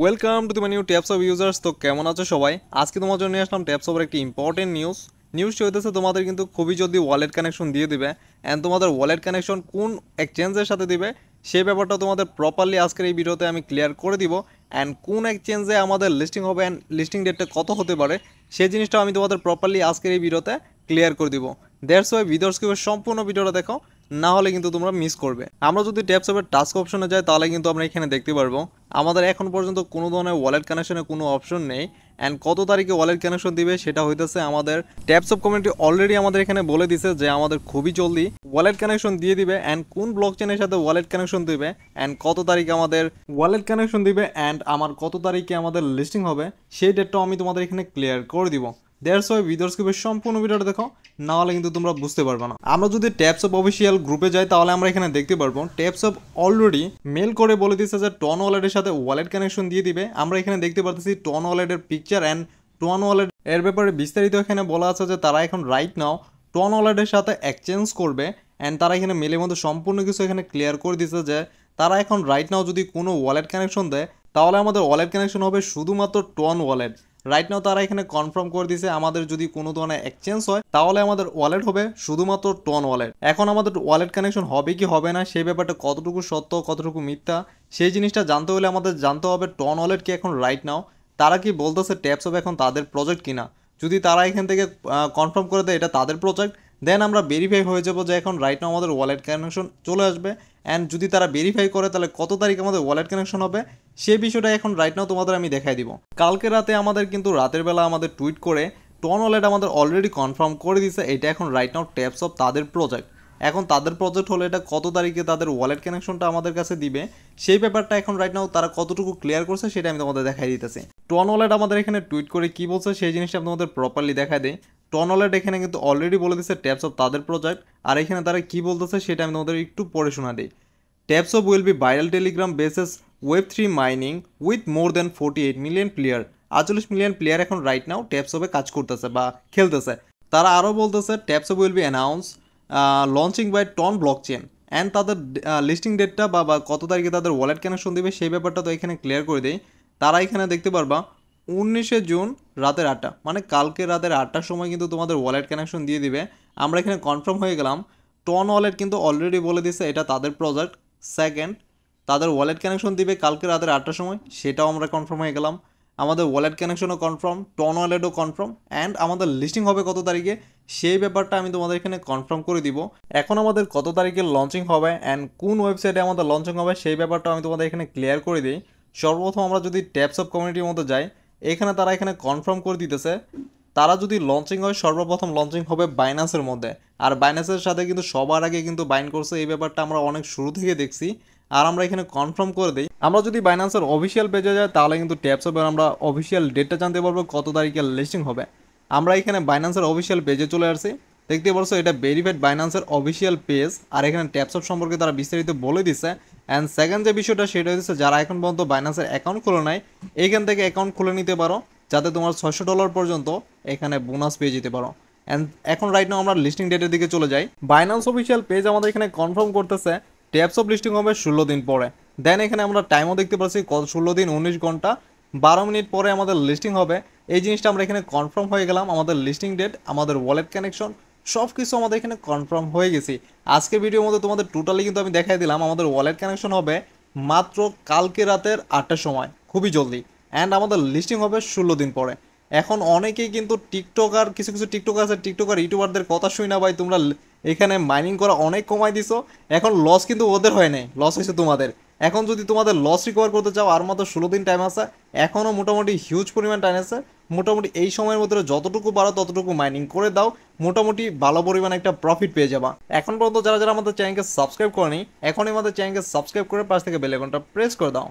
Welcome to the new taps of users. তো কেমন আছো সবাই? আজকে তোমার জন্য নিয়ে আসলাম ট্যাপস অফের একটি ইম্পর্টেন্ট নিউজটি হইতেছে তোমাদের কিন্তু খুবই জলদি ওয়ালেট কানেকশন দিয়ে দিবে। অ্যান্ড তোমাদের ওয়ালেট কানেকশন কোন এক্সচেঞ্জের সাথে দিবে সেই ব্যাপারটা তোমাদের প্রপারলি আজকের এই ভিডিওতে আমি ক্লিয়ার করে দিব। অ্যান্ড কোন এক্সচেঞ্জে আমাদের লিস্টিং হবে অ্যান্ড লিস্টিং ডেটটা কত হতে পারে সেই জিনিসটা আমি তোমাদের প্রপারলি আজকের এই ভিডিওতে ক্লিয়ার করে দিব। দ্যাটস ওয়াই ভিডিওর স্কিপের সম্পূর্ণ ভিডিওটা দেখো, না হলে কিন্তু তোমরা মিস করবে। আমরা যদি ট্যাপস অফের টাস্ক অপশনে যাই তাহলে কিন্তু আমরা এখানে দেখতে পারবো আমাদের এখন পর্যন্ত কোনো ধরনের ওয়ালেট কানেকশনের কোনো অপশন নেই। অ্যান্ড কত তারিখে ওয়ালেট কানেকশন দিবে সেটা হইতেছে আমাদের ট্যাপস অফ কমিউনিটি অলরেডি আমাদের এখানে বলে দিছে যে আমাদের খুবই জলদি ওয়ালেট কানেকশন দিয়ে দিবে। অ্যান্ড কোন ব্লক চেনের সাথে ওয়ালেট কানেকশন দিবে অ্যান্ড কত তারিখে আমাদের ওয়ালেট কানেকশন দিবে অ্যান্ড আমার কত তারিখে আমাদের লিস্টিং হবে সেই ডেটটাও আমি তোমাদের এখানে ক্লিয়ার করে দিব। দ্যাটস ওয়াই ভিডিওর স্কিপের সম্পূর্ণ ভিডিওটা দেখো, না হলে কিন্তু তোমরা বুঝতে পারবে না। আমরা যদি ট্যাপস অফ অফিসিয়াল গ্রুপে যাই তাহলে আমরা এখানে দেখতে পারবো ট্যাপস অফ অলরেডি মেল করে বলে দিচ্ছে যে টন ওয়ালেটের সাথে ওয়ালেট কানেকশন দিয়ে দিবে। আমরা এখানে দেখতে পারতেছি টন ওয়ালেটের পিকচার অ্যান্ড টন ওয়ালেট এর ব্যাপারে বিস্তারিত এখানে বলা আছে যে তারা এখন রাইট নাও টন ওয়ালেটের সাথে এক্সচেঞ্জ করবে। অ্যান্ড তারা এখানে মেলের মধ্যে সম্পূর্ণ কিছু এখানে ক্লিয়ার করে দিচ্ছে যে তারা এখন রাইট নাও যদি কোনো ওয়ালেট কানেকশন দেয় তাহলে আমাদের ওয়ালেট কানেকশন হবে শুধুমাত্র টন ওয়ালেট। রাইট নাও তারা এখানে কনফার্ম করে দিয়েছে আমাদের যদি কোনো ধরনের এক্সচেঞ্জ হয় তাহলে আমাদের ওয়ালেট হবে শুধুমাত্র টন ওয়ালেট। এখন আমাদের ওয়ালেট কানেকশন হবে কি হবে না সেই ব্যাপারটা কতটুকু সত্য কতটুকু মিথ্যা সেই জিনিসটা জানতে হলে আমাদের জানতে হবে টন ওয়ালেট কি এখন রাইট নাও তারা কি বলতেছে ট্যাপস অফ এখন তাদের প্রজেক্ট কিনা। যদি তারা এখান থেকে কনফার্ম করে দেয় এটা তাদের প্রজেক্ট দেন আমরা ভেরিফাই হয়ে যাবো যে এখন রাইট নাও আমাদের ওয়ালেট কানেকশন চলে আসবে। অ্যান্ড যদি তারা ভেরিফাই করে তাহলে কত তারিখ আমাদের ওয়ালেট কানেকশন হবে সেই বিষয়টা এখন রাইট নাও তোমাদের আমি দেখাই দিব। কালকে রাতে আমাদের কিন্তু রাতের বেলা আমাদের টুইট করে টন ওয়ালেট আমাদের অলরেডি কনফার্ম করে দিয়েছে এটা এখন রাইট নাও ট্যাপস অফ তাদের প্রজেক্ট। এখন তাদের প্রজেক্ট হলে এটা কত তারিখে তাদের ওয়ালেট কানেকশনটা আমাদের কাছে দিবে সেই ব্যাপারটা এখন রাইট নাও তারা কতটুকু ক্লিয়ার করছে সেটা আমি তোমাদের দেখাই দিতেছি। টন ওয়ালেট আমাদের এখানে টুইট করে কি বলছে সেই জিনিসটা আমি তোমাদের প্রপারলি দেখাই দেয়। টন ওয়ালেট এখানে কিন্তু অলরেডি বলে দিচ্ছে ট্যাপস অফ তাদের প্রজেক্ট, আর এখানে তারা কি বলতেছে সেটা আমি তোমাদের একটু পড়ে শোনা দিই। TapSwap will be viral Telegram bases Web3 mining with more than 48 million player. 48 million player এখন রাইট নাও ট্যাপস অফে কাজ করতেছে বা খেলতেছে। তারা আরও বলতেছে TapSwap will be announce launching by TON block chain and তাদের লিস্টিং ডেটটা বা কত তারিখে তাদের ওয়ালেট কানেকশন দেবে সেই ব্যাপারটা তো এখানে ক্লিয়ার করে দেয়। তারা এখানে দেখতে পারবা 19শে জুন রাতের 8টা মানে কালকে রাতের 8টার সময় কিন্তু তোমাদের ওয়ালেট কানেকশন দিয়ে দিবে। আমরা এখানে কনফার্ম হয়ে গেলাম টন ওয়ালেট কিন্তু অলরেডি বলে দিচ্ছে এটা তাদের প্রজেক্ট। সেকেন্ড, তাদের ওয়ালেট কানেকশন দিবে কালকে রাতের 8টার সময় সেটাও আমরা কনফার্ম হয়ে গেলাম। আমাদের ওয়ালেট কানেকশনও কনফার্ম, টন ওয়ালেটও কনফার্ম অ্যান্ড আমাদের লিস্টিং হবে কত তারিখে সেই ব্যাপারটা আমি তোমাদের এখানে কনফার্ম করে দিব। এখন আমাদের কত তারিখে লঞ্চিং হবে অ্যান্ড কোন ওয়েবসাইটে আমাদের লঞ্চিং হবে সেই ব্যাপারটা আমি তোমাদের এখানে ক্লিয়ার করে দিই। সর্বপ্রথম আমরা যদি ট্যাপস অফ কমিউনিটির মধ্যে যাই এখানে তারা এখানে কনফার্ম করে দিতেছে তারা যদি লঞ্চিং হয় সর্বপ্রথম লঞ্চিং হবে বাইন্যান্সের মধ্যে। আর বাইন্যান্সের সাথে কিন্তু সবার আগে কিন্তু বাইন করছে এই ব্যাপারটা আমরা অনেক শুরু থেকে দেখছি। আর আমরা এখানে কনফার্ম করে দিই আমরা যদি বাইন্যান্সের অফিসিয়াল পেজে যাই তাহলে কিন্তু ট্যাপস অফ আমরা অফিসিয়াল ডেটটা জানতে পারবো কত তারিখে লিস্টিং হবে। আমরা এখানে বাইন্যান্সের অফিসিয়াল পেজে চলে আসছি, দেখতে পারছো এটা ভেরিফাইড বাইন্যান্সের অফিসিয়াল পেজ। আর এখানে ট্যাপস অফ সম্পর্কে তারা বিস্তারিত বলে দিচ্ছে। অ্যান্ড সেকেন্ড যে বিষয়টা সেটা হচ্ছে যারা এখন পর্যন্ত বাইন্যান্সের অ্যাকাউন্ট খুলে নাই এইখান থেকে অ্যাকাউন্ট খুলে নিতে পারো যাতে তোমার $600 পর্যন্ত এখানে বোনাস পেয়ে যেতে পারো। অ্যান্ড এখন রাইট নাও আমরা লিস্টিং ডেটের দিকে চলে যাই। বাইন্যান্স অফিসিয়াল পেজ আমাদের এখানে কনফার্ম করতেছে ট্যাপস অফ লিস্টিং হবে 16 দিন পরে। দেন এখানে আমরা টাইমও দেখতে পাচ্ছি 16 দিন 19 ঘন্টা 12 মিনিট পরে আমাদের লিস্টিং হবে। এই জিনিসটা আমরা এখানে কনফার্ম হয়ে গেলাম। আমাদের লিস্টিং ডেট আমাদের ওয়ালেট কানেকশন সব কিছু আমাদের এখানে কনফার্ম হয়ে গেছি। আজকের ভিডিওর মধ্যে তোমাদের টোটালি কিন্তু আমি দেখাই দিলাম আমাদের ওয়ালেট কানেকশন হবে মাত্র কালকে রাতের 8টার সময় খুবই জলদি। অ্যান্ড আমাদের লিস্টিং হবে 16 দিন পরে। এখন অনেকেই কিন্তু টিকটকার কিছু কিছু টিকটক আছে টিকটকার ইউটিউবারদের কথা শুই না ভাই তোমরা এখানে মাইনিং করা অনেক কমাই দিছো, এখন লস কিন্তু ওদের হয় নাই, লস হয়েছে তোমাদের। এখন যদি তোমাদের লস রিকভার করতে চাও আর মাত্র 16 দিন টাইম আছে, এখনও মোটামুটি হিউজ পরিমাণ টাইম আছে। মোটামুটি এই সময়ের মধ্যে যতটুকু পারো ততটুকু মাইনিং করে দাও, মোটামুটি ভালো পরিমাণ একটা প্রফিট পেয়ে যাবা। এখন পর্যন্ত যারা যারা আমাদের চ্যানেলকে সাবস্ক্রাইব করেনি এখনই আমাদের চ্যানেলকে সাবস্ক্রাইব করে পাশ থেকে বেল আইকনটা প্রেস করে দাও।